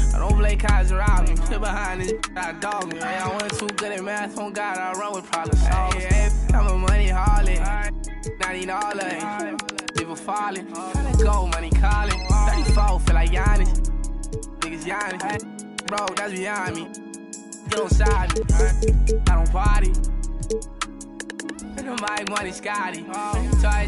I don't play cards around me. Sit behind this, I dog me. I wasn't too good at math. On God, I run with problems. I'm a money harlot. Not even all of it. People falling. Tryna go, money calling. 34, feel like Giannis. Niggas Giannis. Bro, that's beyond me. Get on side me. I don't party. My money Scotty. Toys, try.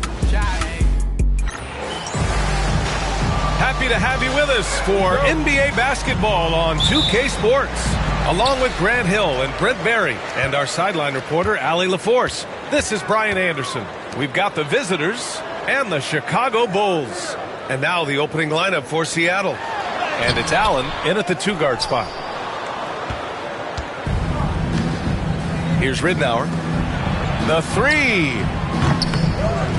Happy to have you with us for NBA basketball on 2K Sports, along with Grant Hill and Brent Barry and our sideline reporter, Allie LaForce. This is Brian Anderson. We've got the visitors and the Chicago Bulls. And now the opening lineup for Seattle. And it's Allen in at the two-guard spot. Here's Ridnour. The three.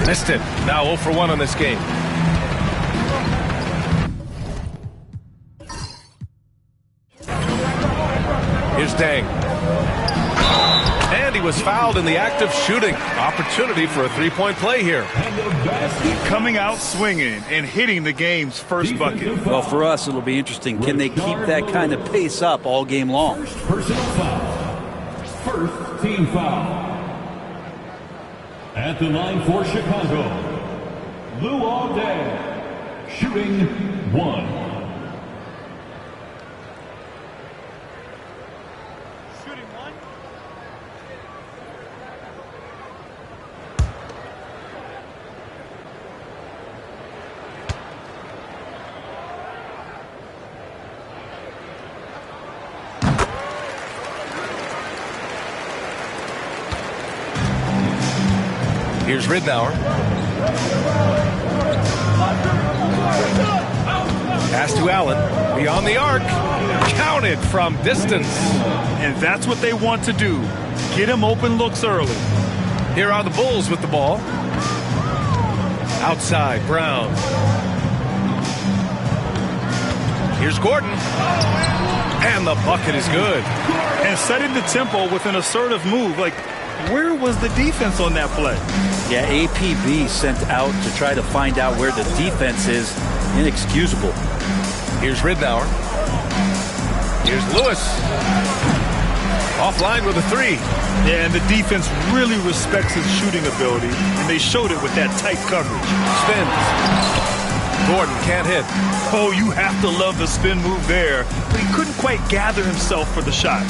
Missed it. Now 0 for 1 on this game. Here's Deng. And he was fouled in the act of shooting. Opportunity for a three-point play here. Coming out swinging and hitting the game's first bucket. Well, for us, it'll be interesting. Can they keep that kind of pace up all game long? First personal foul. First team foul. At the line for Chicago, Luol Deng, shooting 1. Here's Ridnour. Pass to Allen. Beyond the arc. Counted from distance. And that's what they want to do. Get him open looks early. Here are the Bulls with the ball. Outside, Brown. Here's Gordon. And the bucket is good. And setting the tempo with an assertive move. Like, where was the defense on that play? Yeah, APB sent out to try to find out where the defense is. Inexcusable. Here's Ridnour. Here's Lewis. Offline with a three. Yeah, and the defense really respects his shooting ability, and they showed it with that tight coverage. Spins. Gordon can't hit. Oh, you have to love the spin move there, but he couldn't quite gather himself for the shot.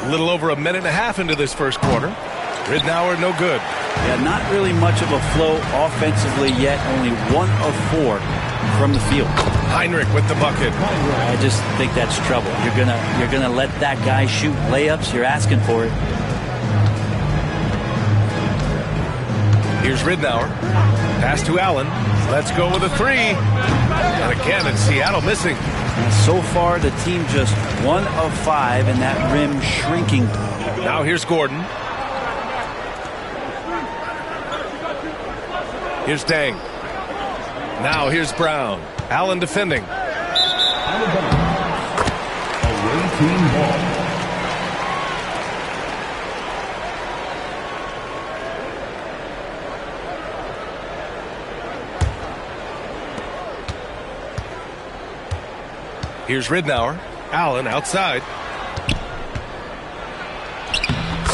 A little over a minute and a half into this first quarter. Ridnour no good. Yeah, not really much of a flow offensively yet. Only 1 of 4 from the field. Heinrich with the bucket. I just think that's trouble. You're gonna let that guy shoot layups. You're asking for it. Here's Ridnour. Pass to Allen. Let's go with a three. And again, it's Seattle missing. And so far, the team just 1 of 5, and that rim shrinking. Now here's Gordon. Here's Deng. Now here's Brown. Allen defending. Away team ball. Here's Ridnour. Allen outside.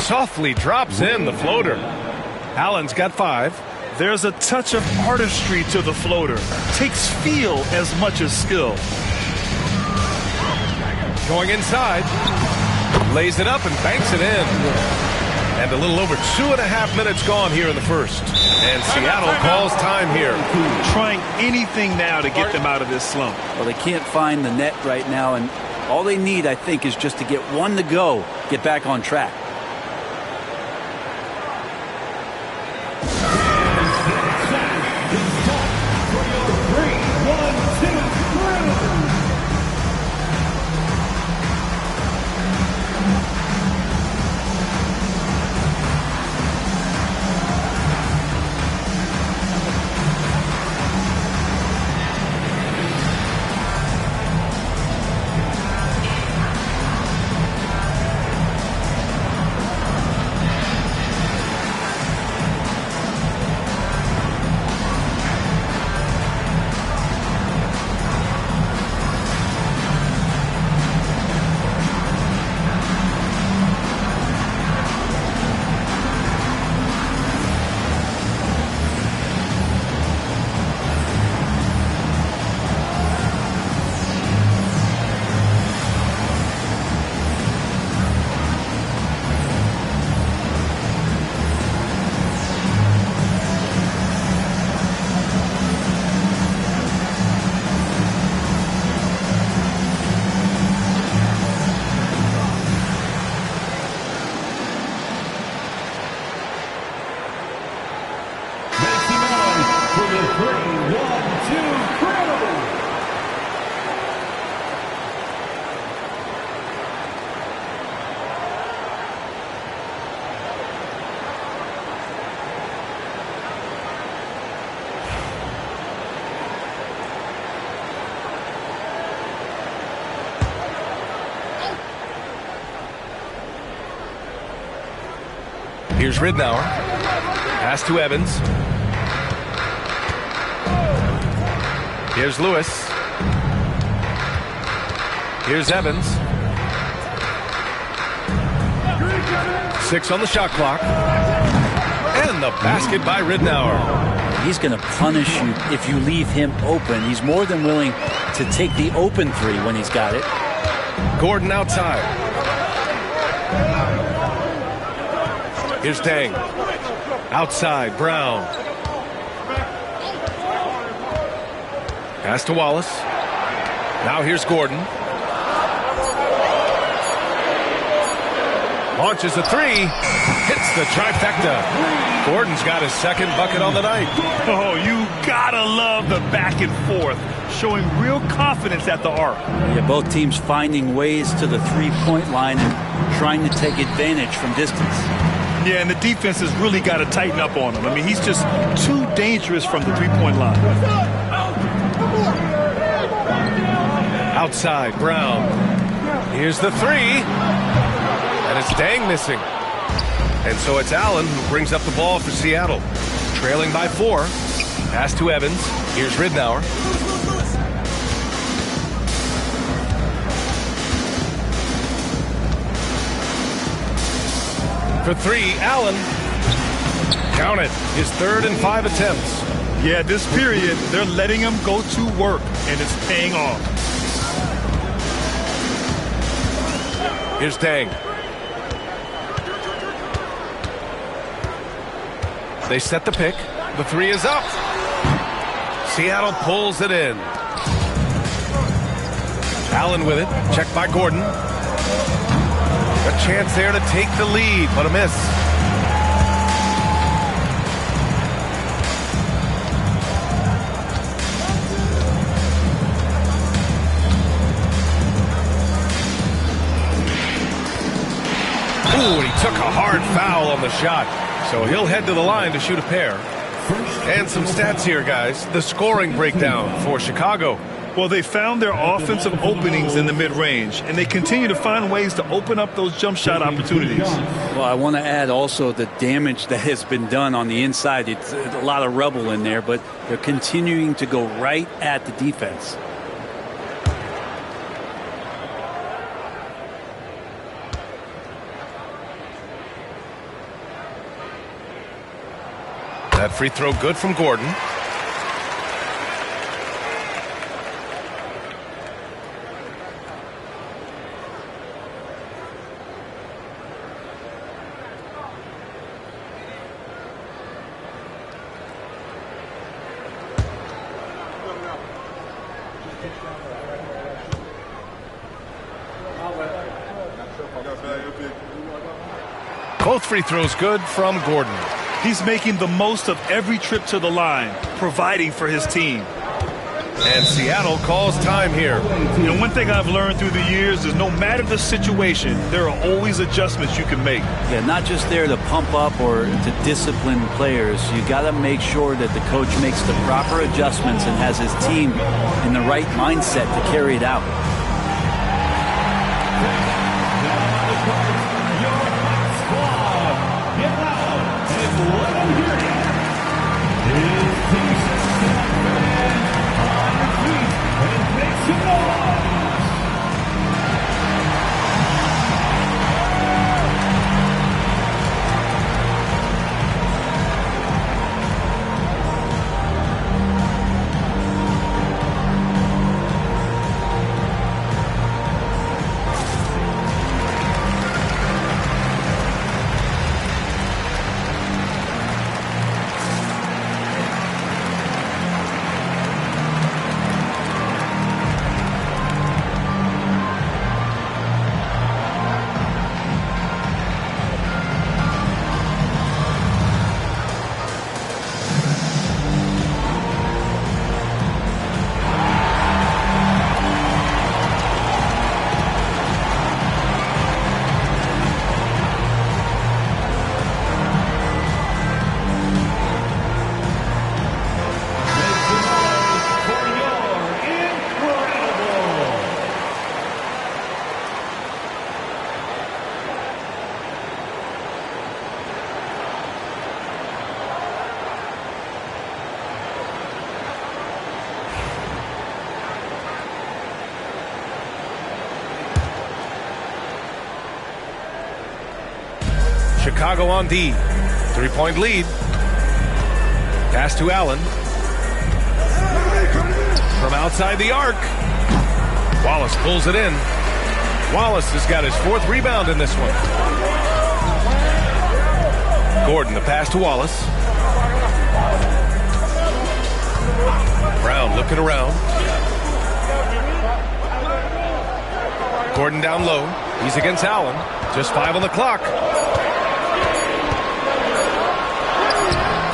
Softly drops in the floater. Allen's got 5. There's a touch of artistry to the floater. Takes feel as much as skill. Going inside. Lays it up and banks it in. And a little over 2.5 minutes gone here in the first. And Seattle calls time here. Trying anything now to get them out of this slump. Well, they can't find the net right now, and all they need, I think, is just to get one to go, get back on track. Here's Ridnour. Pass to Evans. Here's Lewis. Here's Evans. 6 on the shot clock. And the basket by Ridnour. He's going to punish you if you leave him open. He's more than willing to take the open three when he's got it. Gordon outside. Here's Deng. Outside, Brown. Pass to Wallace. Now here's Gordon. Launches a three. Hits the trifecta. Gordon's got his second bucket on the night. Oh, you gotta love the back and forth. Showing real confidence at the arc. Yeah, both teams finding ways to the three-point line and trying to take advantage from distance. Yeah, and the defense has really got to tighten up on him. I mean, he's just too dangerous from the three-point line. Outside, Brown. Here's the three. And it's Deng missing. And so it's Allen who brings up the ball for Seattle. Trailing by 4. Pass to Evans. Here's Ridnour. For 3, Allen. Count it. His 3rd and 5 attempts. Yeah, this period, they're letting him go to work, and it's paying off. Here's Deng. They set the pick. The 3 is up. Seattle pulls it in. Allen with it. Checked by Gordon. A chance there to take the lead, but a miss. Ooh, he took a hard foul on the shot. So he'll head to the line to shoot a pair. And some stats here, guys. The scoring breakdown for Chicago. Well, they found their offensive openings in the mid-range, and they continue to find ways to open up those jump shot opportunities. Well, I want to add also the damage that has been done on the inside. It's a lot of rubble in there, but they're continuing to go right at the defense. That free throw good from Gordon. Both free throws good from Gordon. He's making the most of every trip to the line, providing for his team. And Seattle calls time here. You know, one thing I've learned through the years is no matter the situation, there are always adjustments you can make. Yeah, not just there to pump up or to discipline players. You got to make sure that the coach makes the proper adjustments and has his team in the right mindset to carry it out. Chicago on D. 3-point lead. Pass to Allen. From outside the arc. Wallace pulls it in. Wallace has got his 4th rebound in this one. Gordon, the pass to Wallace. Brown looking around. Gordon down low. He's against Allen. Just 5 on the clock.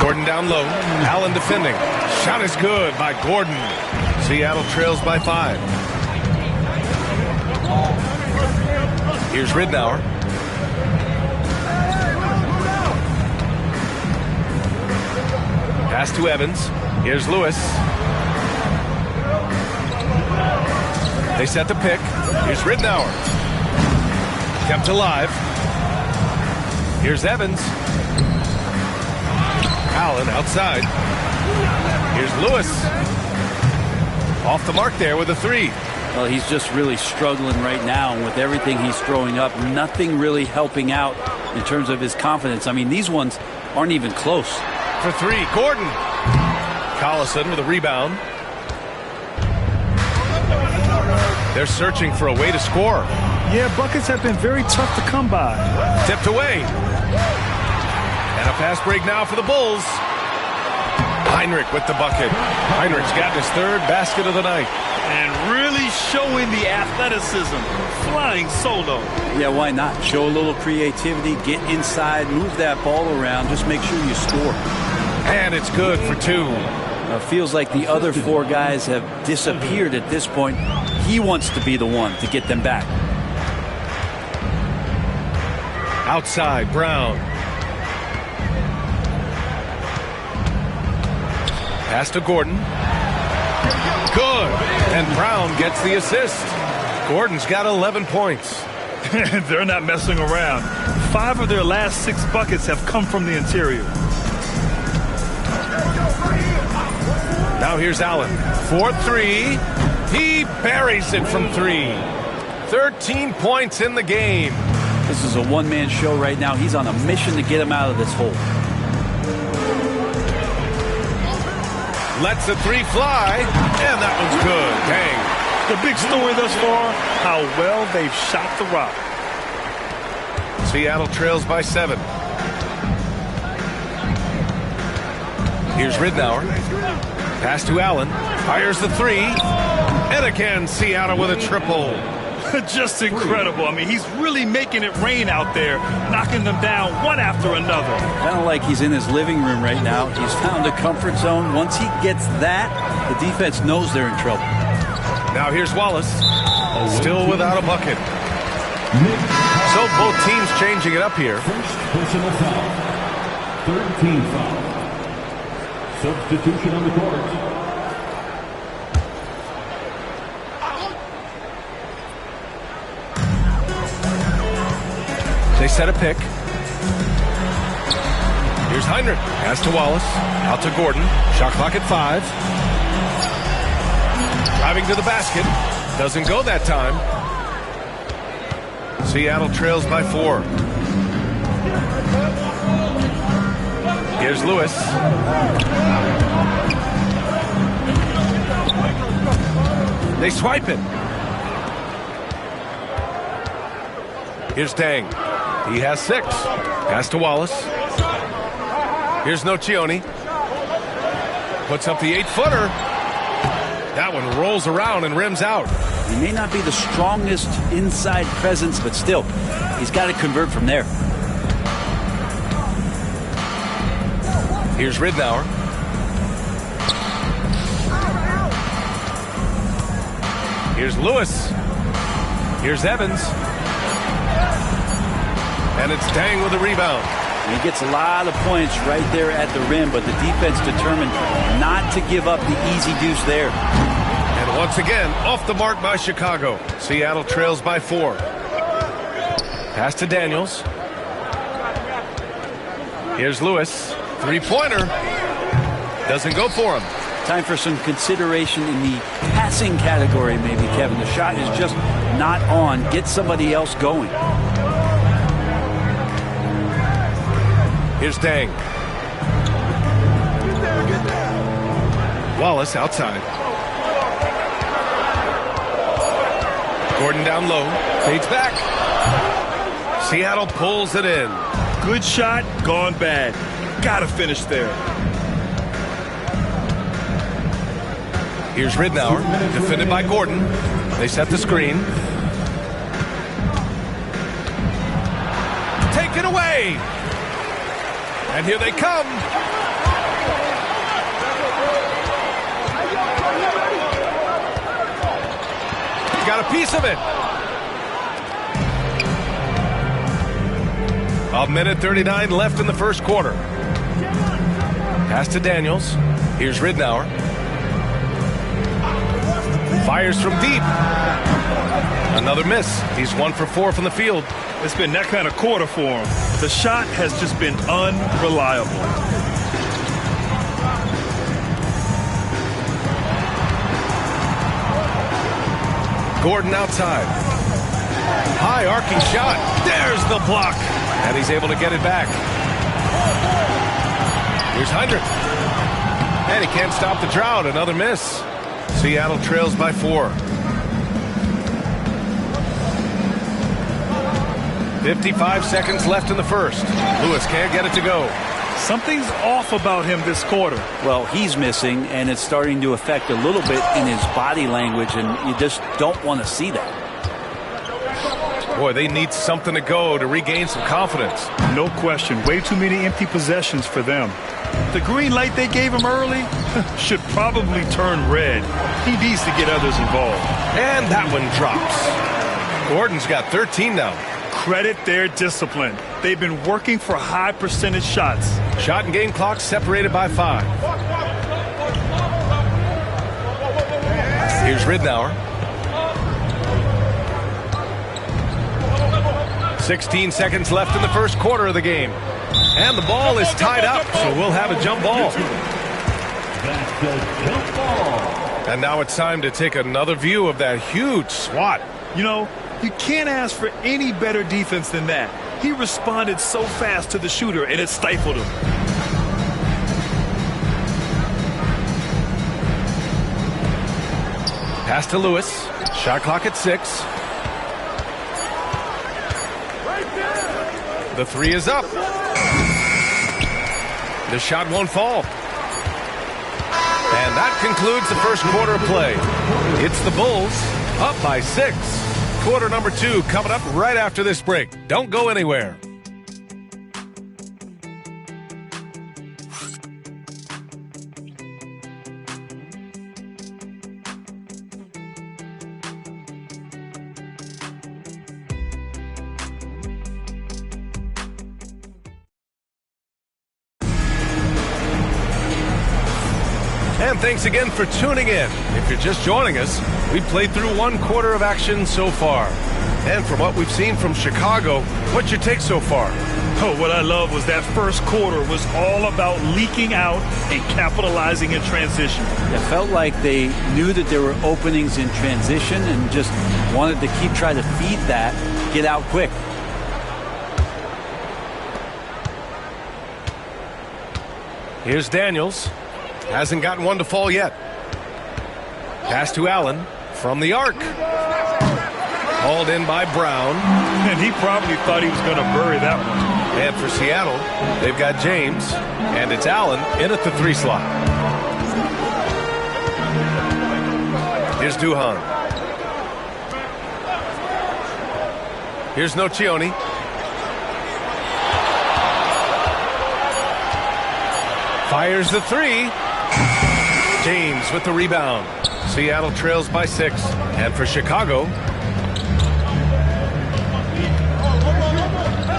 Gordon down low. Allen defending. Shot is good by Gordon. Seattle trails by 5. Here's Ridnour. Pass to Evans. Here's Lewis. They set the pick. Here's Ridnour. Kept alive. Here's Evans. Allen outside. Here's Lewis. Off the mark there with a 3. Well, he's just really struggling right now. And with everything he's throwing up, nothing really helping out in terms of his confidence. I mean, these ones aren't even close. For 3, Gordon. Collison with a rebound. They're searching for a way to score. Yeah, buckets have been very tough to come by. Tipped away. And a fast break now for the Bulls. Heinrich with the bucket. Heinrich's got his 3rd basket of the night. And really showing the athleticism. Flying solo. Yeah, why not? Show a little creativity, get inside, move that ball around, just make sure you score. And it's good for 2. Feels like the other 4 guys have disappeared at this point. He wants to be the one to get them back. Outside, Brown. Pass to Gordon. Good. And Brown gets the assist. Gordon's got 11 points. They're not messing around. 5 of their last 6 buckets have come from the interior. Now here's Allen. 4-3. He buries it from 3. 13 points in the game. This is a one-man show right now. He's on a mission to get him out of this hole. Lets the 3 fly, and that one's good. Dang. The big story thus far, how well they've shot the rock. Seattle trails by 7. Here's Ridnour. Pass to Allen. Fires the 3. And again, Seattle with a triple. Just incredible. I mean, he's really making it rain out there, knocking them down one after another. Kind of like he's in his living room right now. He's found a comfort zone. Once he gets that, the defense knows they're in trouble. Now here's Wallace, still without a bucket. So both teams changing it up here. First personal foul. 13 foul. Substitution on the court. They set a pick. Here's Heinrich. Pass to Wallace. Out to Gordon. Shot clock at 5. Driving to the basket. Doesn't go that time. Seattle trails by 4. Here's Lewis. They swipe it. Here's Dang. He has 6. Pass to Wallace. Here's Nocioni. Puts up the 8-footer. That one rolls around and rims out. He may not be the strongest inside presence, but still, he's got to convert from there. Here's Ridnour. Here's Lewis. Here's Evans. And it's Dang with a rebound. He gets a lot of points right there at the rim, but the defense determined not to give up the easy deuce there. And once again, off the mark by Chicago. Seattle trails by 4. Pass to Daniels. Here's Lewis. 3-pointer. Doesn't go for him. Time for some consideration in the passing category, maybe, Kevin. The shot is just not on. Get somebody else going. Here's Dang. Wallace outside. Gordon down low. Fades back. Seattle pulls it in. Good shot, gone bad. Gotta finish there. Here's Ridnour, defended by Gordon. They set the screen. Take it away! And here they come. Got a piece of it. 1:39 left in the first quarter. Pass to Daniels. Here's Ridnour. Fires from deep. Another miss. He's 1 for 4 from the field. It's been that kind of quarter for him. The shot has just been unreliable. Gordon outside. High arcing shot. There's the block. And he's able to get it back. Here's Heinrich. And he can't stop the drought. Another miss. Seattle trails by 4. 55 seconds left in the first. Lewis can't get it to go. Something's off about him this quarter. Well, he's missing, and it's starting to affect a little bit in his body language, and you just don't want to see that. Boy, they need something to go to regain some confidence. No question. Way too many empty possessions for them. The green light they gave him early should probably turn red. He needs to get others involved. And that one drops. Gordon's got 13 now. Credit their discipline. They've been working for high percentage shots. Shot and game clock separated by 5. Here's Ridnour. 16 seconds left in the first quarter of the game. And the ball is tied up, so we'll have a jump ball. That's a jump ball. And now it's time to take another view of that huge swat. You know, you can't ask for any better defense than that. He responded so fast to the shooter, and it stifled him. Pass to Lewis. Shot clock at 6. The 3 is up. The shot won't fall. And that concludes the first quarter of play. It's the Bulls up by 6. quarter number 2 coming up right after this break. Don't go anywhere. And thanks again for tuning in. If you're just joining us, we've played through 1 quarter of action so far. And from what we've seen from Chicago, what's your take so far? Oh, what I love was that first quarter was all about leaking out and capitalizing in transition. It felt like they knew that there were openings in transition and just wanted to keep trying to feed that, get out quick. Here's Daniels. Hasn't gotten one to fall yet. Pass to Allen from the arc. Hauled in by Brown. And he probably thought he was going to bury that one. And for Seattle, they've got James, and it's Allen in at the 3 slot. Here's Duhan. Here's Nocioni. Fires the 3. James with the rebound. Seattle trails by 6. And for Chicago,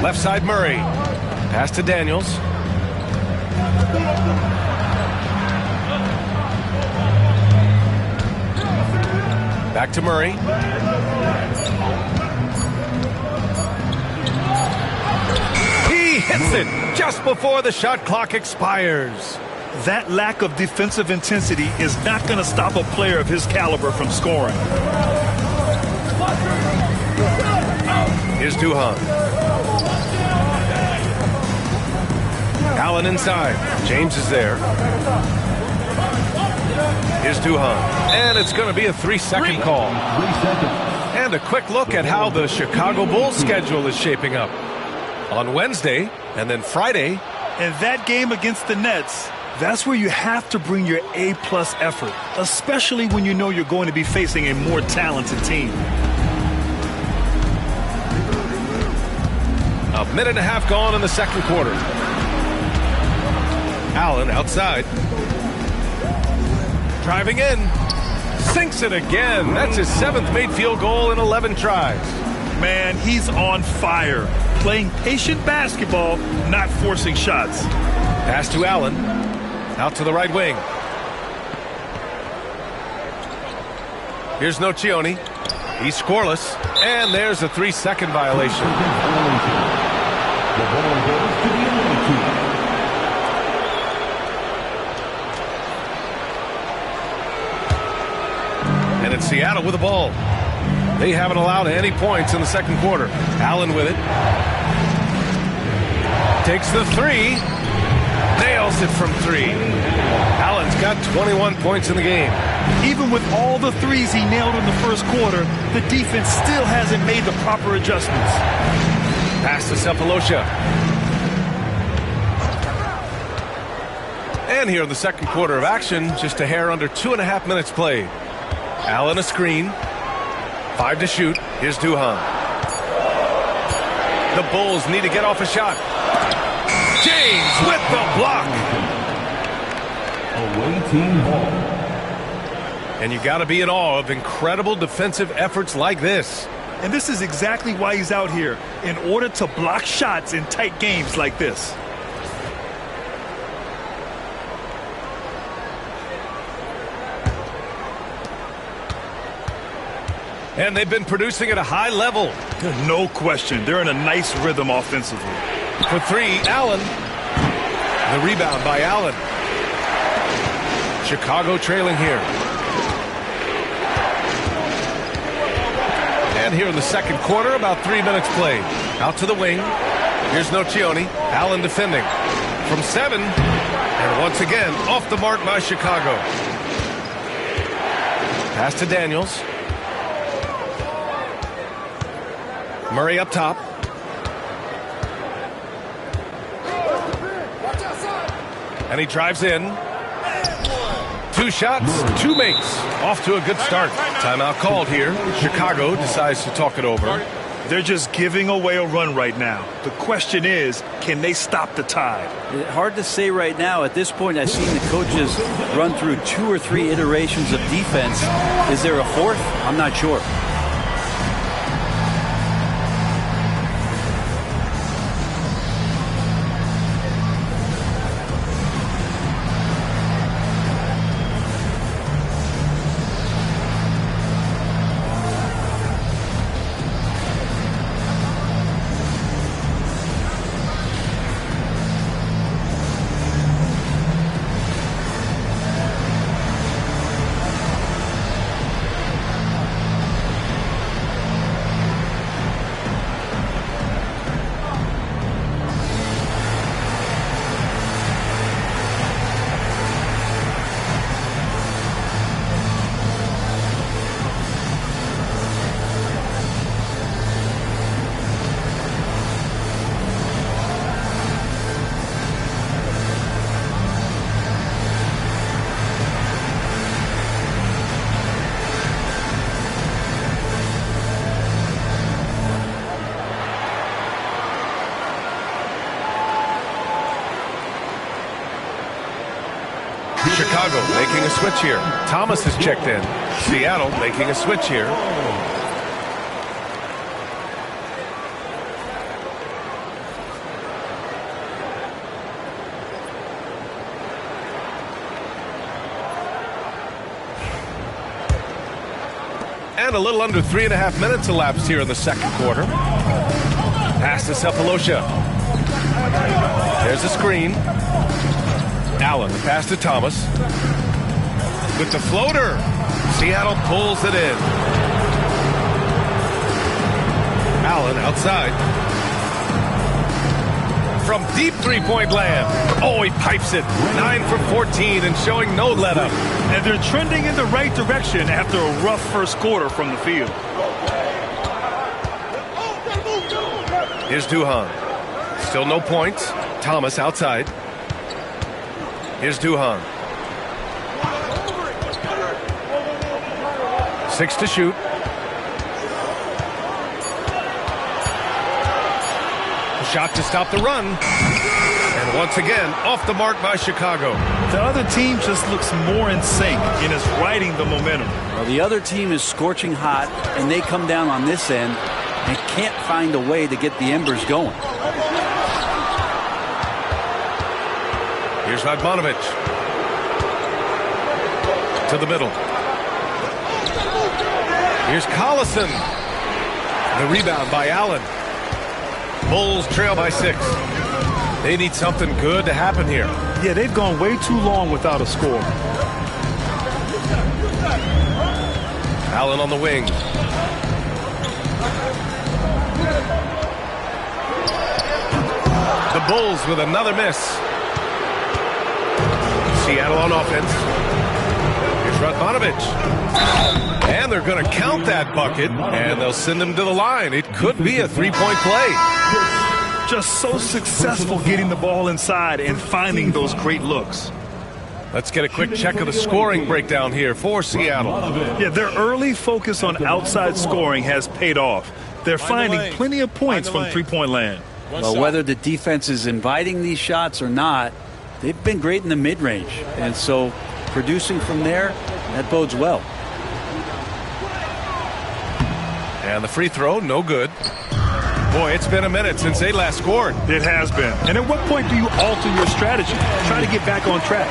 left side Murray. Pass to Daniels. Back to Murray. He hits it just before the shot clock expires. That lack of defensive intensity is not going to stop a player of his caliber from scoring. Here's Duhan. Allen inside. James is there. Here's Duhan. And it's going to be a 3-second call. 3 seconds. And a quick look at how the Chicago Bulls schedule is shaping up. On Wednesday and then Friday. And that game against the Nets, that's where you have to bring your A-plus effort, especially when you know you're going to be facing a more talented team. A minute and a half gone in the second quarter. Allen outside. Driving in. Sinks it again. That's his 7th made field goal in 11 tries. Man, he's on fire. Playing patient basketball, not forcing shots. Pass to Allen. Out to the right wing. Here's Nocioni. He's scoreless. And there's a 3-second violation. The ball goes to the other team. And it's Seattle with the ball. They haven't allowed any points in the second quarter. Allen with it. Takes the 3. Nails it from 3. Allen's got 21 points in the game. Even with all the threes he nailed in the first quarter, the defense still hasn't made the proper adjustments. Pass to Sefolosha. And here in the second quarter of action, just a hair under 2.5 minutes played. Allen a screen. 5 to shoot. Here's Duhan. The Bulls need to get off a shot. James with the block. Away team ball. And you got to be in awe of incredible defensive efforts like this. And this is exactly why he's out here, in order to block shots in tight games like this. And they've been producing at a high level. No question. They're in a nice rhythm offensively. For 3, Allen. The rebound by Allen. Chicago trailing here. And here in the second quarter, about 3 minutes played. Out to the wing. Here's Nocioni. Allen defending. From 7. And once again, off the mark by Chicago. Pass to Daniels. Murray up top. And he drives in. To 2 shots, 2 makes. Off to a good start. Timeout called here. Chicago decides to talk it over. They're just giving away a run right now. The question is, can they stop the tide? Hard to say right now. At this point, I've seen the coaches run through 2 or 3 iterations of defense. Is there a 4th? I'm not sure. Chicago making a switch here. Thomas has checked in. Seattle making a switch here. And a little under 3.5 minutes elapsed here in the second quarter. Pass to Sefolosha. There's a screen. Allen, the pass to Thomas. With the floater. Seattle pulls it in. Allen outside. From deep three-point land. Oh, he pipes it. 9 for 14 and showing no let-up. And they're trending in the right direction after a rough first quarter from the field. Here's Duhan. Still no points. Thomas outside. Here's Duhan. 6 to shoot. Shot to stop the run. And once again, off the mark by Chicago. The other team just looks more in sync and is riding the momentum. Well, the other team is scorching hot, and they come down on this end and can't find a way to get the embers going. Here's Radmanovic. To the middle. Here's Collison. The rebound by Allen. Bulls trail by 6. They need something good to happen here. Yeah, they've gone way too long without a score. Allen on the wing. The Bulls with another miss. Seattle on offense. Here's Radmanovic. And they're going to count that bucket, and they'll send him to the line. It could be a three-point play. Just so successful getting the ball inside and finding those great looks. Let's get a quick check of the scoring breakdown here for Seattle. Yeah, their early focus on outside scoring has paid off. They're finding plenty of points from three-point land. Well, whether the defense is inviting these shots or not, they've been great in the mid-range. And so producing from there, that bodes well. And the free throw, no good. Boy, it's been a minute since they last scored. It has been. And at what point do you alter your strategy? Try to get back on track.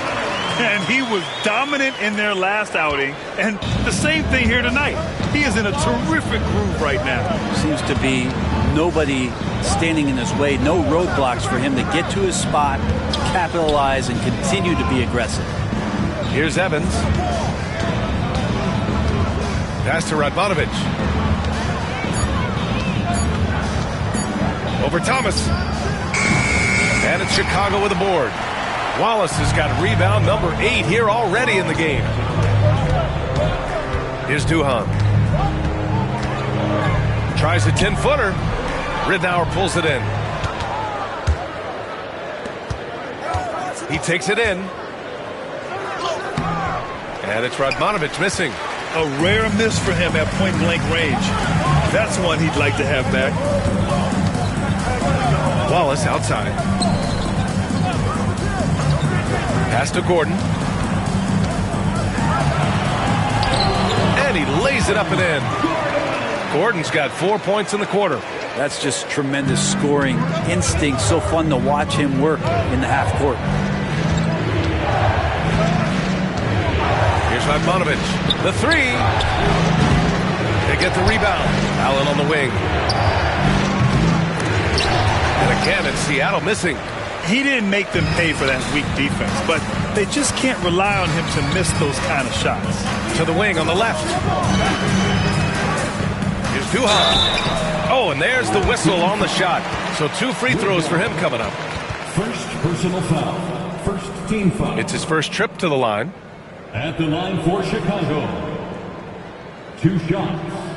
And he was dominant in their last outing. And the same thing here tonight. He is in a terrific groove right now. Seems to be nobody standing in his way. No roadblocks for him to get to his spot, capitalize, and continue to be aggressive. Here's Evans. Pass to Radmanovic. Over Thomas. And it's Chicago with a board. Wallace has got rebound number 8 here already in the game. Here's Duhan. Tries a 10-footer. Ridnour pulls it in. He takes it in. And it's Radmanovich missing. A rare miss for him at point-blank range. That's one he'd like to have back. Wallace outside. Pass to Gordon. And he lays it up and in. Gordon's got 4 points in the quarter. That's just tremendous scoring instinct. So fun to watch him work in the half court. Here's Radmanovich. The three. They get the rebound. Allen on the wing. And again, it's Seattle missing. He didn't make them pay for that weak defense, but they just can't rely on him to miss those kind of shots. To the wing on the left. Here's Duhan. Oh, and there's the whistle on the shot. So 2 free throws for him coming up. First personal foul. First team foul. It's his first trip to the line. At the line for Chicago. 2 shots.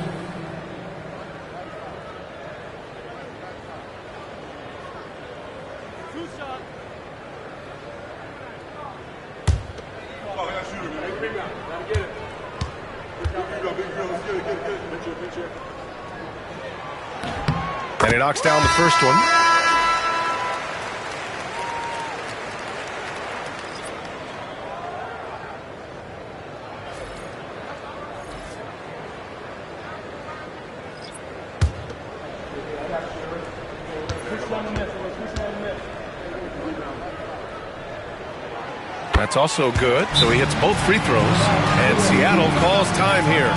And he knocks down the first one. That's also good. So he hits both free throws. And Seattle calls time here.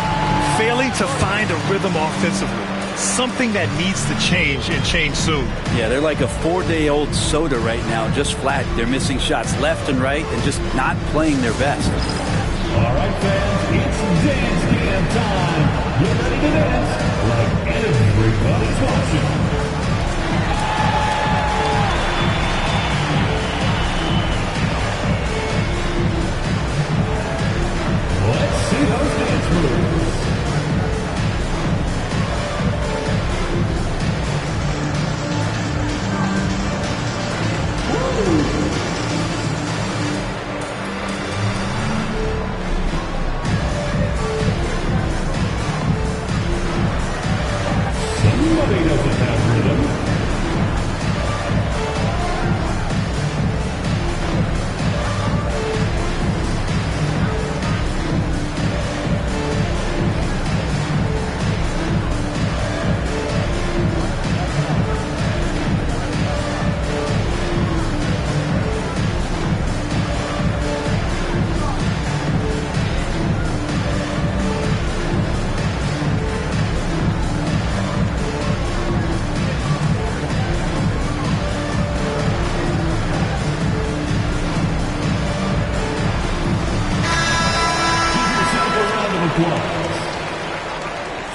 Failing to find a rhythm offensively. Something that needs to change and change soon. Yeah, they're like a 4-day-old soda right now, just flat. They're missing shots left and right and just not playing their best. All right, fans, it's dance jam time. Get ready to dance like everybody's watching. Let's see those dance moves. Somebody doesn't have rhythm.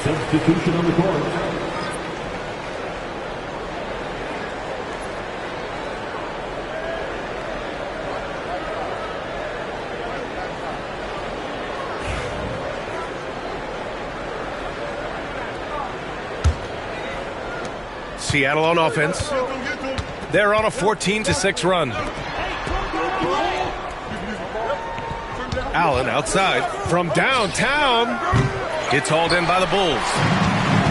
Substitution on the court. Seattle on offense. They're on a 14-6 run. Allen outside from downtown. It's hauled in by the Bulls.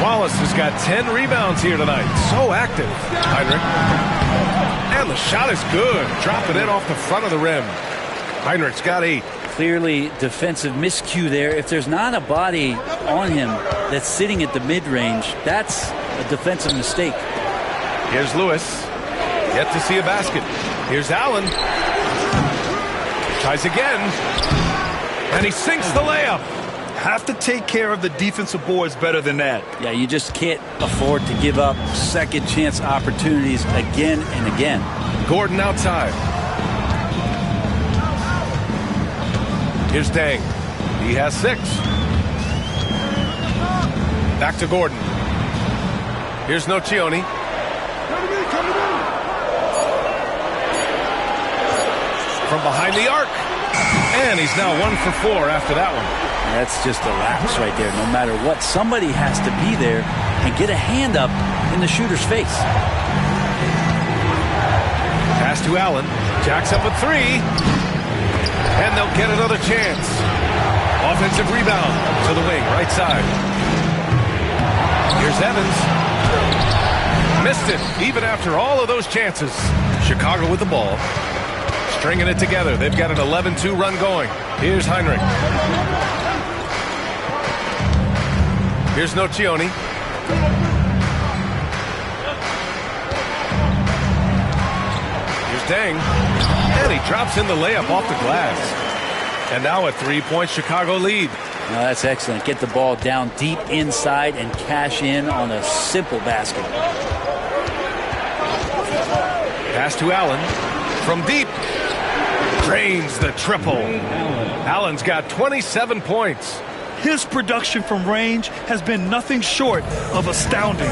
Wallace has got 10 rebounds here tonight. So active. Heinrich. And the shot is good. Dropping it off the front of the rim. Heinrich's got 8. Clearly defensive miscue there. If there's not a body on him that's sitting at the mid-range, that's a defensive mistake. Here's Lewis. Yet to see a basket. Here's Allen. Tries again. And he sinks the layup. Have to take care of the defensive boards better than that. Yeah, you just can't afford to give up second chance opportunities again and again. Gordon outside. Here's Dang. He has 6. Back to Gordon. Here's Nocioni. From behind the arc. And he's now 1 for 4 after that one. That's just a lapse right there. No matter what, somebody has to be there and get a hand up in the shooter's face. Pass to Allen. Jacks up a 3. And they'll get another chance. Offensive rebound to the wing, right side. Here's Evans. Missed it, even after all of those chances. Chicago with the ball. Stringing it together. They've got an 11-2 run going. Here's Heinrich. Here's Nocioni. Here's Deng. And he drops in the layup off the glass. And now a 3-point Chicago lead. Now that's excellent. Get the ball down deep inside and cash in on a simple basket. Pass to Allen. From deep. Drains the triple. Allen's got 27 points. His production from range has been nothing short of astounding.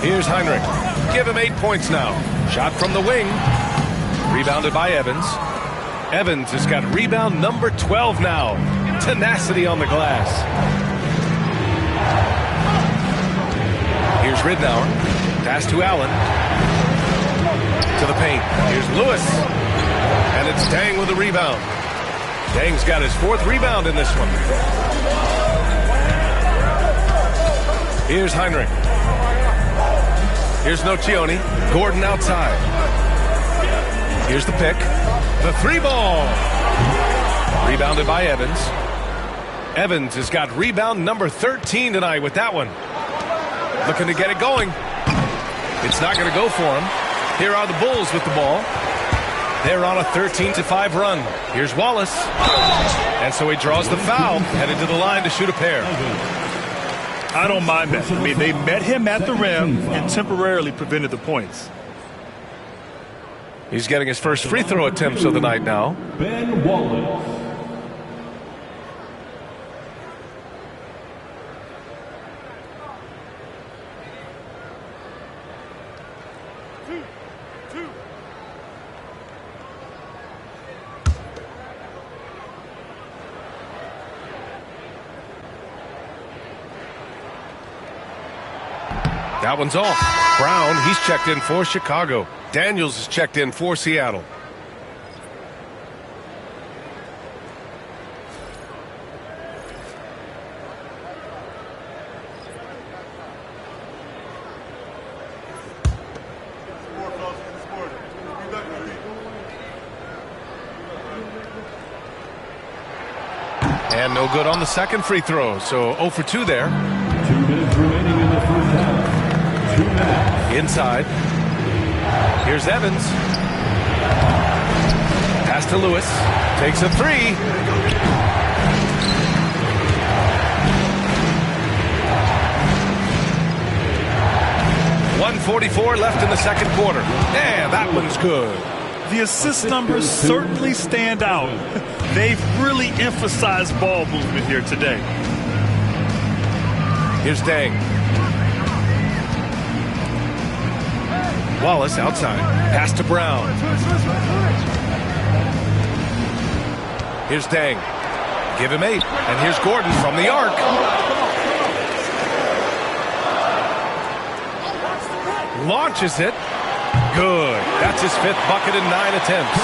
Here's Heinrich. Give him 8 points now. Shot from the wing. Rebounded by Evans. Evans has got rebound number 12 now. Tenacity on the glass. Here's Ridnour. Pass to Allen. To the paint. Here's Lewis. And it's Deng with the rebound. Deng's got his 4th rebound in this one. Here's Heinrich. Here's Nocioni. Gordon outside. Here's the pick. The 3-ball. Rebounded by Evans. Evans has got rebound number 13 tonight with that one. Looking to get it going. It's not going to go for him. Here are the Bulls with the ball. They're on a 13-5 run. Here's Wallace. And so he draws the foul, headed to the line to shoot a pair. I don't mind that. I mean, they met him at the rim and temporarily prevented the points. He's getting his first free throw attempts of the night now. Ben Wallace. That one's off. Brown, he's checked in for Chicago. Daniels is checked in for Seattle. And no good on the second free throw, so 0 for 2 there. 2 minutes remaining in the first half. 2 minutes. Inside. Here's Evans. Pass to Lewis. Takes a 3. .144 left in the second quarter. And that one's good. The assist numbers certainly stand out. They've really emphasized ball movement here today. Here's Deng. Wallace outside. Pass to Brown. Here's Deng. Give him 8. And here's Gordon from the arc. Launches it. Good. That's his 5th bucket in 9 attempts.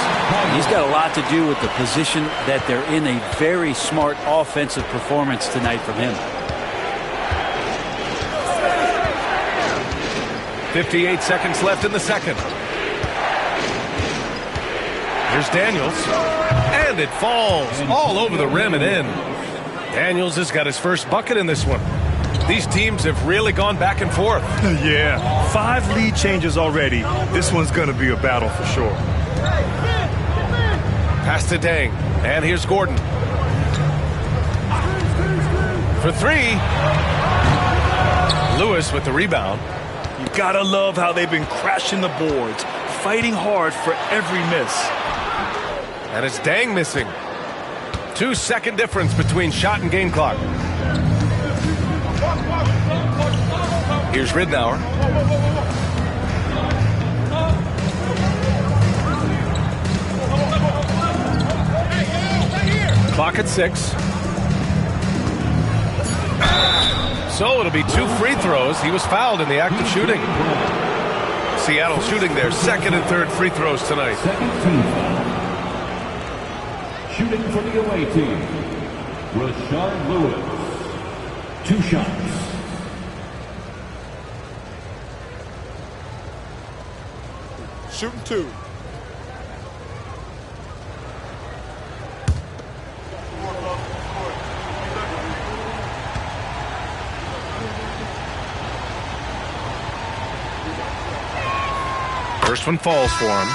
He's got a lot to do with the position that they're in. A very smart offensive performance tonight from him. 58 seconds left in the second. Here's Daniels. And it falls all over the rim and in. Daniels has got his first bucket in this one. These teams have really gone back and forth. Yeah, 5 lead changes already. This one's going to be a battle for sure. Pass to Deng. And here's Gordon. For 3. Lewis with the rebound. You gotta love how they've been crashing the boards, fighting hard for every miss. And it's Deng missing. 2-second difference between shot and game clock. Here's Ridnour. Clock at 6. So it'll be 2 free throws. He was fouled in the act of shooting. Seattle shooting their second and third free throws tonight. Second team foul. Shooting for the away team, Rashard Lewis. 2 shots. Shooting 2. First one falls for him.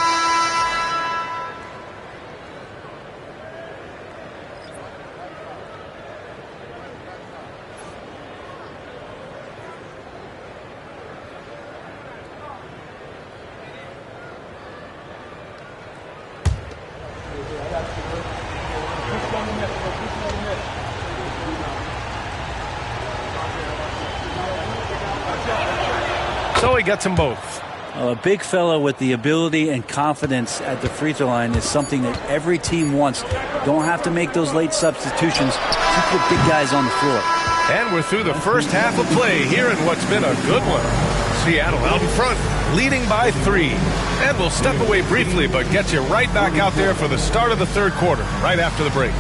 So he gets them both. A big fella with the ability and confidence at the free throw line is something that every team wants. Don't have to make those late substitutions. Keep the big guys on the floor. And we're through the first half of play here in what's been a good one. Seattle out in front, leading by 3. And we'll step away briefly, but get you right back out there for the start of the third quarter, right after the break.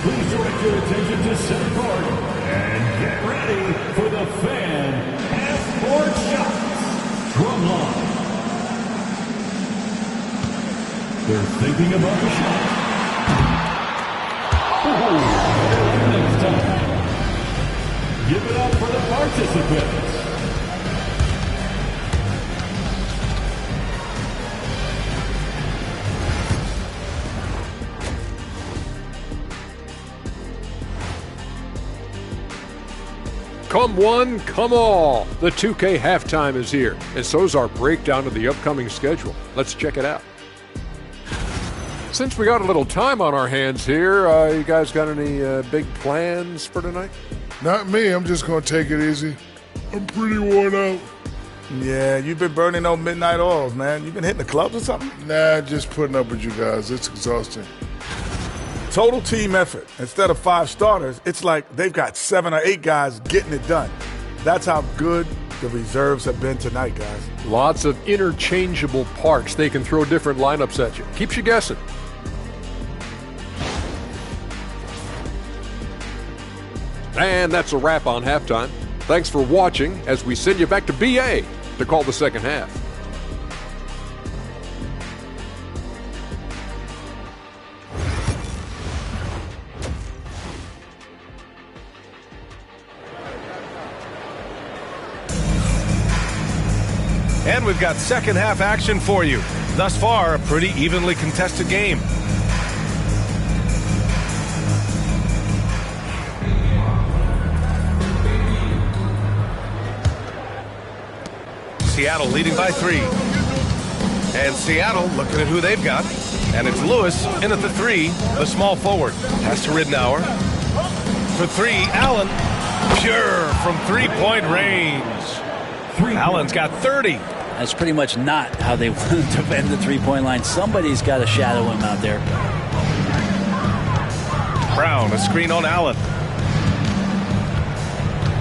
Please direct your attention to center court and get ready for the fan half-court shots. Drumline. They're thinking about the shot. Next time. Give it up for the participants. Come one, come all. The 2K halftime is here, and so's our breakdown of the upcoming schedule. Let's check it out. Since we got a little time on our hands here, you guys got any big plans for tonight? Not me. I'm just going to take it easy. I'm pretty worn out. Yeah, you've been burning those midnight oils, man. You been hitting the clubs or something? Nah, just putting up with you guys. It's exhausting. Total team effort. Instead of 5 starters, it's like they've got 7 or 8 guys getting it done. That's how good the reserves have been tonight, guys. Lots of interchangeable parts. They can throw different lineups at you. Keeps you guessing. And that's a wrap on halftime. Thanks for watching as we send you back to BA to call the second half. And we've got second half action for you. Thus far, a pretty evenly contested game. Seattle leading by 3. And Seattle looking at who they've got. And it's Lewis in at the 3, the small forward. Pass to Ridnour. For 3, Allen. Pure from three-point range. Allen's got 30. That's pretty much not how they want to defend the three-point line. Somebody's got to shadow him out there. Brown, a screen on Allen.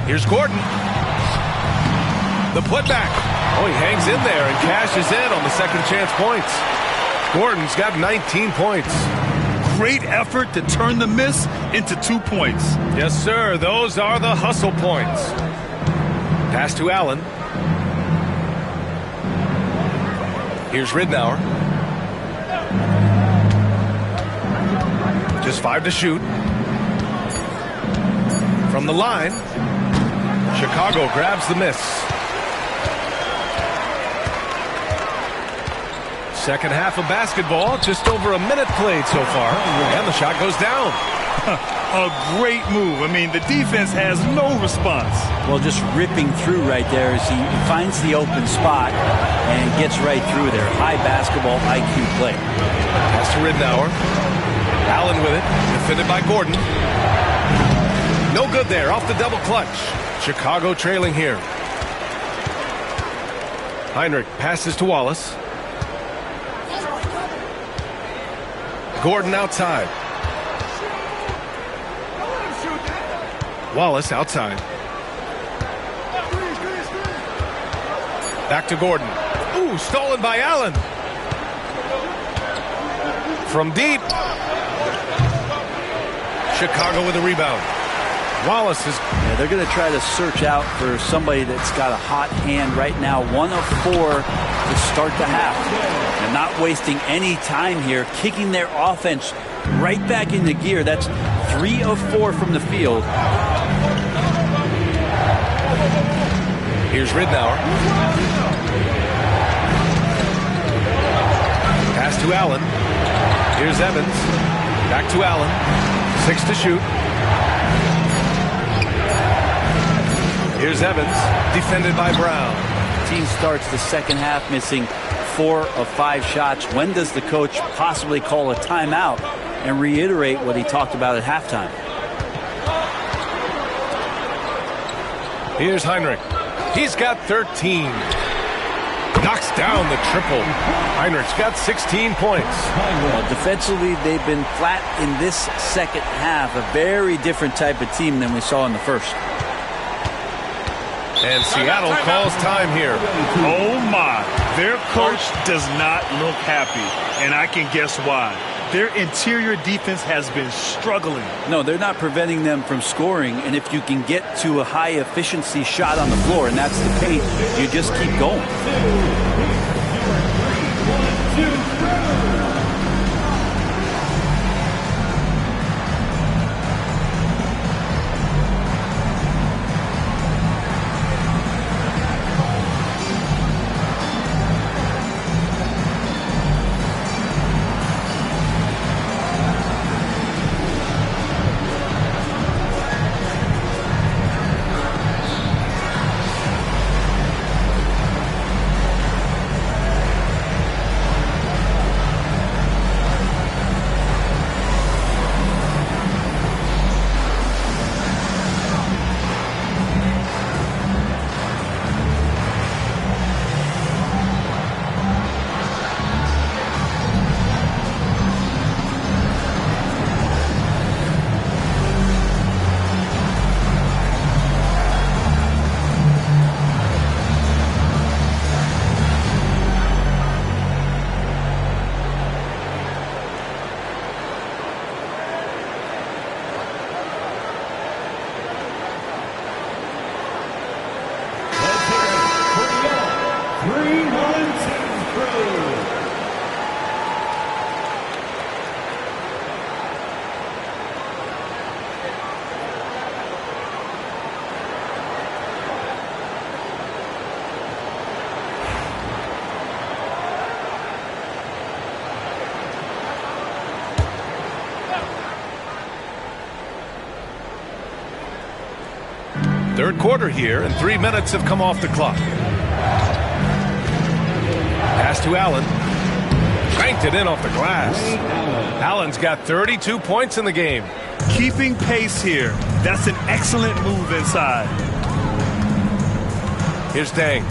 Here's Gordon. The putback. Oh, he hangs in there and cashes in on the second chance points. Gordon's got 19 points. Great effort to turn the miss into 2 points. Yes, sir. Those are the hustle points. Pass to Allen. Here's Ridnour. Just 5 to shoot. From the line, Chicago grabs the miss. Second half of basketball, just over a minute played so far, and the shot goes down. A great move. I mean, the defense has no response. Well, just ripping through right there as he finds the open spot and gets right through there. High basketball IQ play. Pass to Ridnour. Allen with it, defended by Gordon. No good there, off the double clutch. Chicago trailing here. Heinrich passes to Wallace. Gordon outside. Wallace outside. Back to Gordon. Ooh, stolen by Allen. From deep. Chicago with a rebound. Wallace is... Yeah, they're going to try to search out for somebody that's got a hot hand right now. 1 of 4 to start the half. They're not wasting any time here. Kicking their offense right back into gear. That's 3 of 4 from the field. Here's Ridnour. Pass to Allen. Here's Evans. Back to Allen. 6 to shoot. Here's Evans, defended by Brown. Team starts the second half missing 4 of 5 shots. When does the coach possibly call a timeout and reiterate what he talked about at halftime? Here's Hinrich. He's got 13. Knocks down the triple. Heinrich's got 16 points. Well, defensively, they've been flat in this second half. A very different type of team than we saw in the first. And Seattle calls time here. Oh, my. Their coach does not look happy, and I can guess why. Their interior defense has been struggling. No, they're not preventing them from scoring, and if you can get to a high-efficiency shot on the floor, and that's the paint, you just keep going. Third quarter here, and 3 minutes have come off the clock. Pass to Allen. Cranked it in off the glass. Allen's got 32 points in the game. Keeping pace here. That's an excellent move inside. Here's Dang.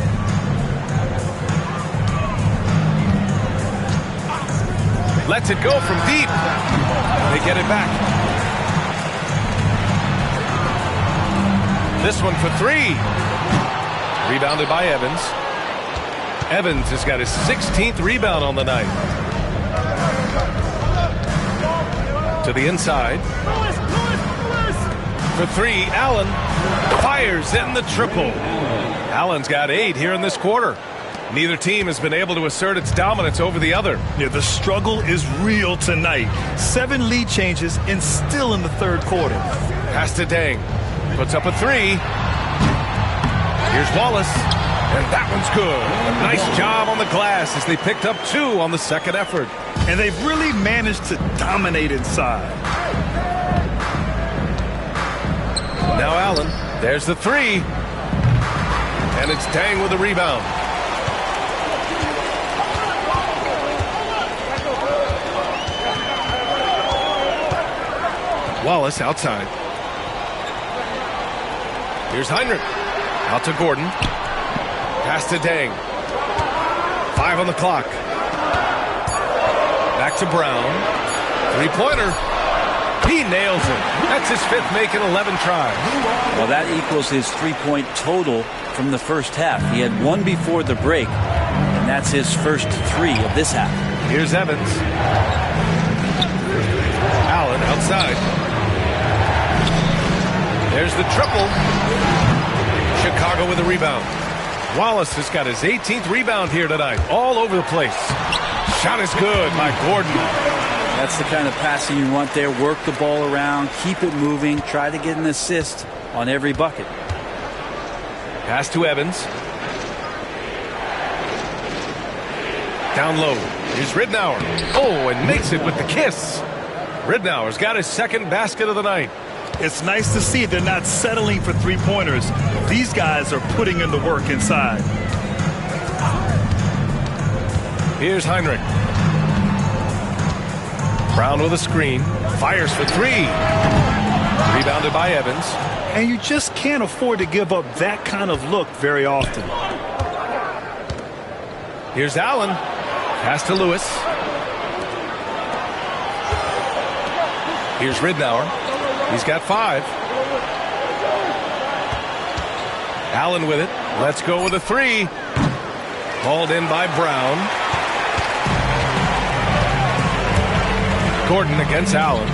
Lets it go from deep. They get it back. This one for 3. Rebounded by Evans. Evans has got his 16th rebound on the night. To the inside. For 3, Allen fires in the triple. Allen's got 8 here in this quarter. Neither team has been able to assert its dominance over the other. Yeah, the struggle is real tonight. 7 lead changes and still in the third quarter. Pass to Dang. Puts up a 3. Here's Wallace. And that one's good. Nice job on the glass as they picked up 2 on the second effort. And they've really managed to dominate inside. Now Allen. There's the 3. And it's Dang with a rebound. Wallace outside. Here's Hinrich. Out to Gordon. Pass to Dang. 5 on the clock. Back to Brown. 3-pointer. He nails it. That's his 5th make in 11 tries. Well, that equals his 3-point total from the first half. He had 1 before the break, and that's his first 3 of this half. Here's Evans. Allen outside. There's the triple. Chicago with a rebound. Wallace has got his 18th rebound here tonight. All over the place. Shot is good by Gordon. That's the kind of passing you want there. Work the ball around, keep it moving, try to get an assist on every bucket. Pass to Evans. Down low. Here's Ridnour. Oh, and makes it with the kiss. Ridnour's got his 2nd basket of the night. It's nice to see they're not settling for three-pointers. These guys are putting in the work inside. Here's Hinrich. Brown with a screen. Fires for 3. Rebounded by Evans. And you just can't afford to give up that kind of look very often. Here's Allen. Pass to Lewis. Here's Ridnour. He's got 5. Allen with it. Let's go with a 3. Hauled in by Brown. Gordon against Allen.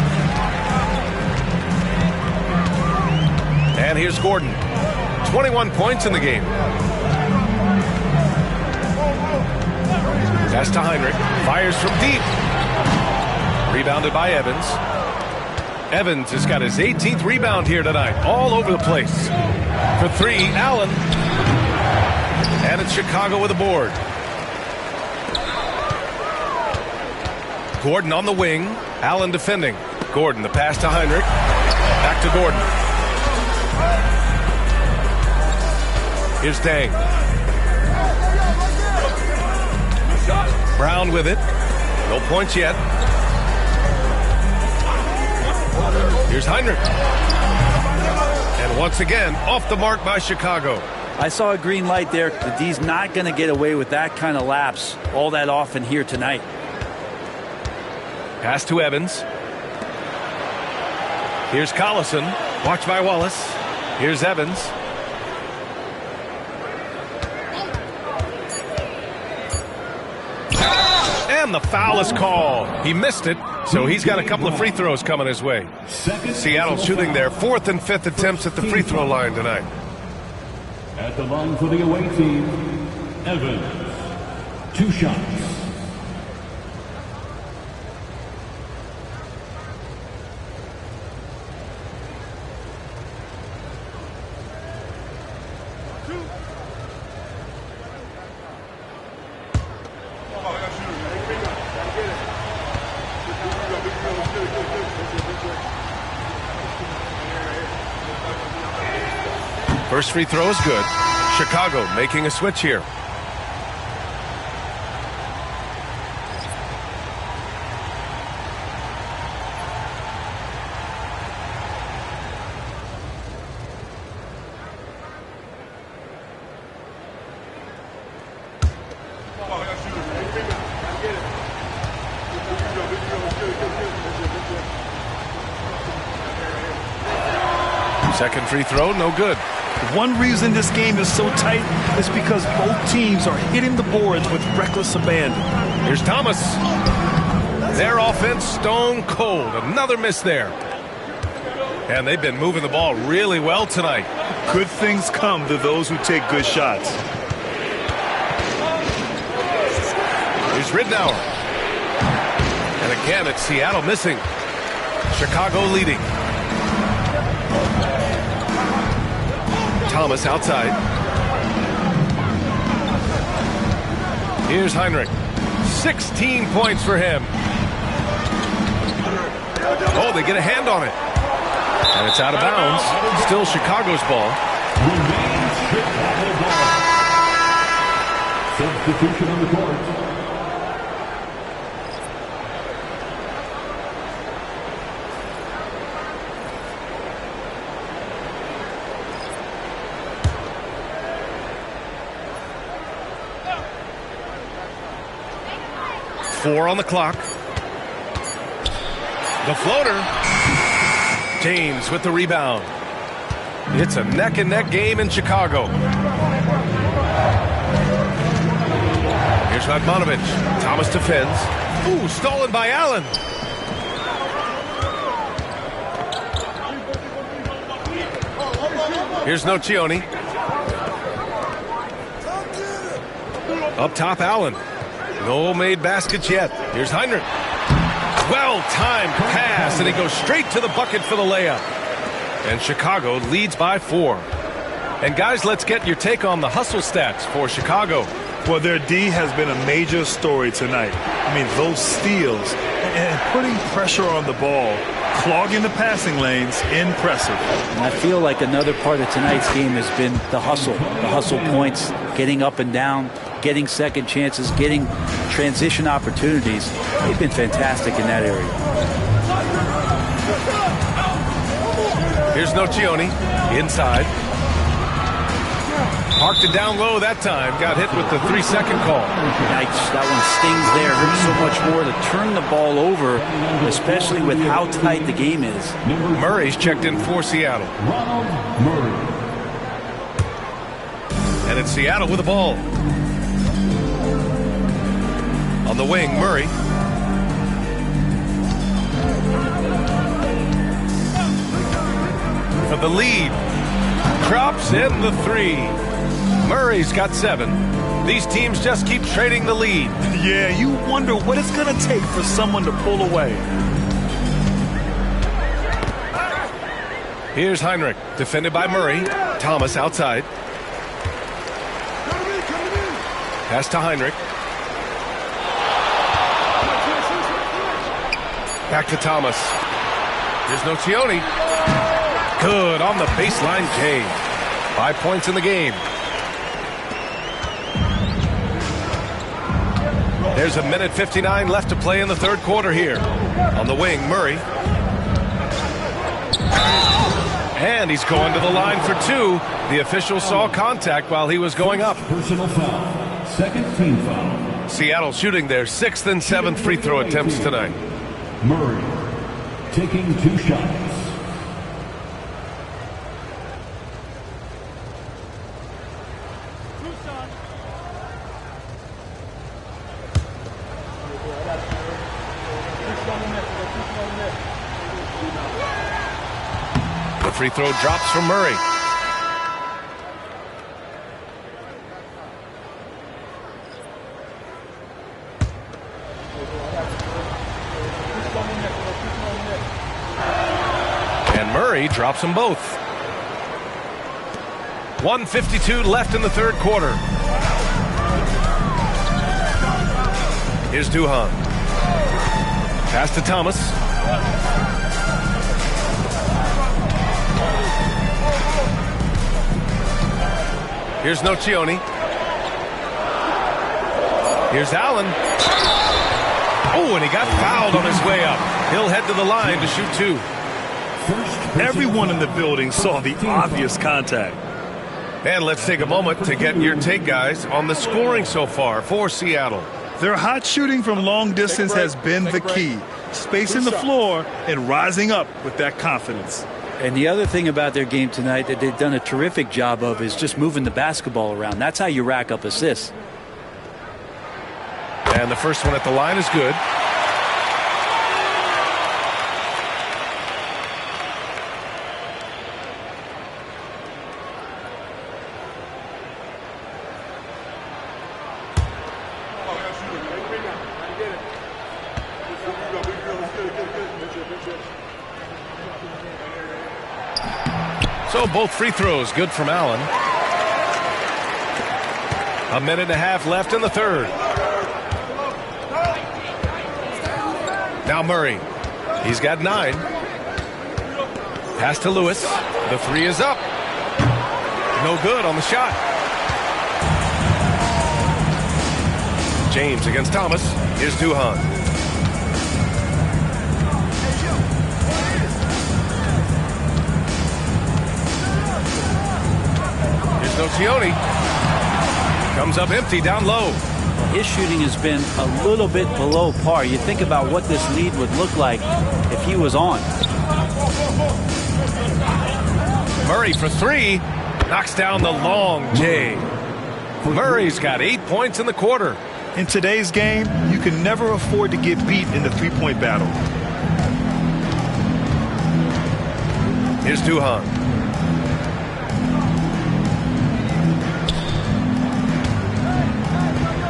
And here's Gordon. 21 points in the game. Pass to Hinrich. Fires from deep. Rebounded by Evans. Evans has got his 18th rebound here tonight. All over the place. For 3, Allen. And it's Chicago with a board. Gordon on the wing. Allen defending. Gordon, the pass to Hinrich. Back to Gordon. Here's Dang. Brown with it. No points yet. Here's Hinrich. And once again, off the mark by Chicago. I saw a green light there. The D's not going to get away with that kind of lapse all that often here tonight. Pass to Evans. Here's Collison. Watched by Wallace. Here's Evans. And the foul is called. He missed it, so he's got a couple of free throws coming his way. Seattle shooting their 4th and 5th attempts at the free throw line tonight. At the line for the away team, Evans. 2 shots. First free throw is good. Chicago making a switch here. Second free throw, no good. One reason this game is so tight is because both teams are hitting the boards with reckless abandon. Here's Thomas. Their offense stone cold. Another miss there. And they've been moving the ball really well tonight. Good things come to those who take good shots. Here's Ridnour. And again, it's Seattle missing. Chicago leading. Thomas outside. Here's Hinrich. 16 points for him. Oh, they get a hand on it. And it's out of bounds. Still Chicago's ball. Substitution on the court. Four on the clock. The floater. James with the rebound. It's a neck-and-neck game in Chicago. Here's Radmanovic. Thomas defends. Ooh, stolen by Allen. Here's Nocioni. Up top, Allen. No made baskets yet. Here's Heinrich. Well-timed pass, and he goes straight to the bucket for the layup. And Chicago leads by 4. And guys, let's get your take on the hustle stats for Chicago. Well, their D has been a major story tonight. I mean, those steals and putting pressure on the ball, clogging the passing lanes, impressive. And I feel like another part of tonight's game has been the hustle points, getting up and down, getting second chances, getting transition opportunities. They've been fantastic in that area. Here's Nocioni inside. Parked it down low that time. Got hit with the 3-second call. Yikes, that one stings there. Hurts so much more to turn the ball over, especially with how tight the game is. Murray's checked in for Seattle. Ronald Murray. And it's Seattle with the ball. On the wing, Murray. For the lead. Drops in the 3. Murray's got 7. These teams just keep trading the lead. Yeah, you wonder what it's going to take for someone to pull away. Here's Heinrich, defended by Murray. Thomas outside. Pass to Heinrich. Back to Thomas. Here's Nocioni. Good on the baseline K. 5 points in the game. There's 1:59 left to play in the third quarter here. On the wing, Murray. And he's going to the line for 2. The official saw contact while he was going up. Personal foul. Second team foul. Seattle shooting their 6th and 7th free throw attempts tonight. Murray taking 2 shots. The free throw drops from Murray. And Murray drops them both. 1:52 left in the third quarter. Here's Duhan. Pass to Thomas. Here's Nocioni. Here's Allen. Oh, and he got fouled on his way up. He'll head to the line to shoot 2. Everyone in the building saw the obvious contact. And let's take a moment to get your take, guys, on the scoring so far for Seattle. Their hot shooting from long distance has been the key. Spacing the floor and rising up with that confidence. And the other thing about their game tonight that they've done a terrific job of is just moving the basketball around. That's how you rack up assists. And the first one at the line is good. So both free throws good from Allen. 1.5 minutes left in the third. Now Murray. He's got 9. Pass to Lewis. The 3 is up. No good on the shot. James against Thomas. Here's Duhan. Here's Nocioni. Comes up empty down low. His shooting has been a little bit below par. You think about what this lead would look like if he was on. Murray for three. Knocks down the long J. Murray's got 8 points in the quarter. In today's game, you can never afford to get beat in the three-point battle. Here's Duhan.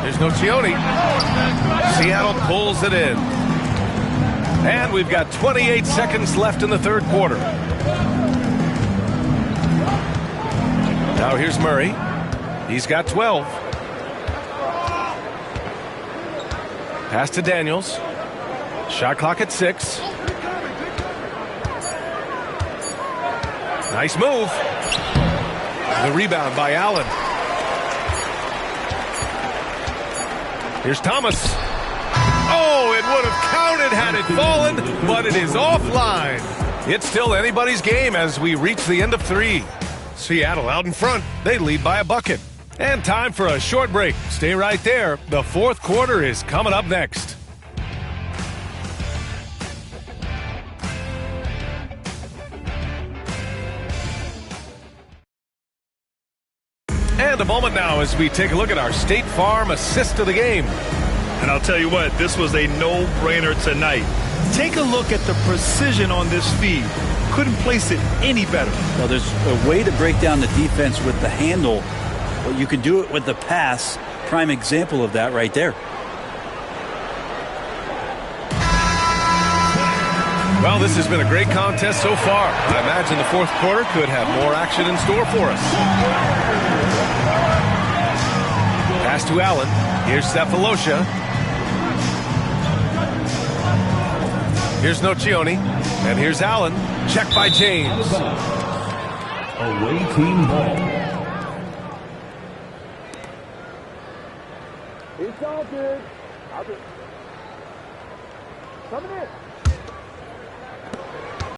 Here's Nocioni. Seattle pulls it in. And we've got 28 seconds left in the third quarter. Now here's Murray. He's got 12. Pass to Daniels. Shot clock at 6. Nice move. The rebound by Allen. Here's Thomas. Oh, it would have counted had it fallen, but it is offline. It's still anybody's game as we reach the end of 3. Seattle out in front. They lead by a bucket. And time for a short break. Stay right there. The fourth quarter is coming up next. And a moment now as we take a look at our State Farm assist of the game. And I'll tell you what, this was a no-brainer tonight. Take a look at the precision on this feed. Couldn't place it any better. Well, there's a way to break down the defense with the handle. Well, you can do it with the pass. Prime example of that right there. Well, this has been a great contest so far. I imagine the fourth quarter could have more action in store for us. Pass to Allen. Here's Cephalosha. Here's Nocioni. And here's Allen. Check by James. Away team ball. It's all good. Coming in.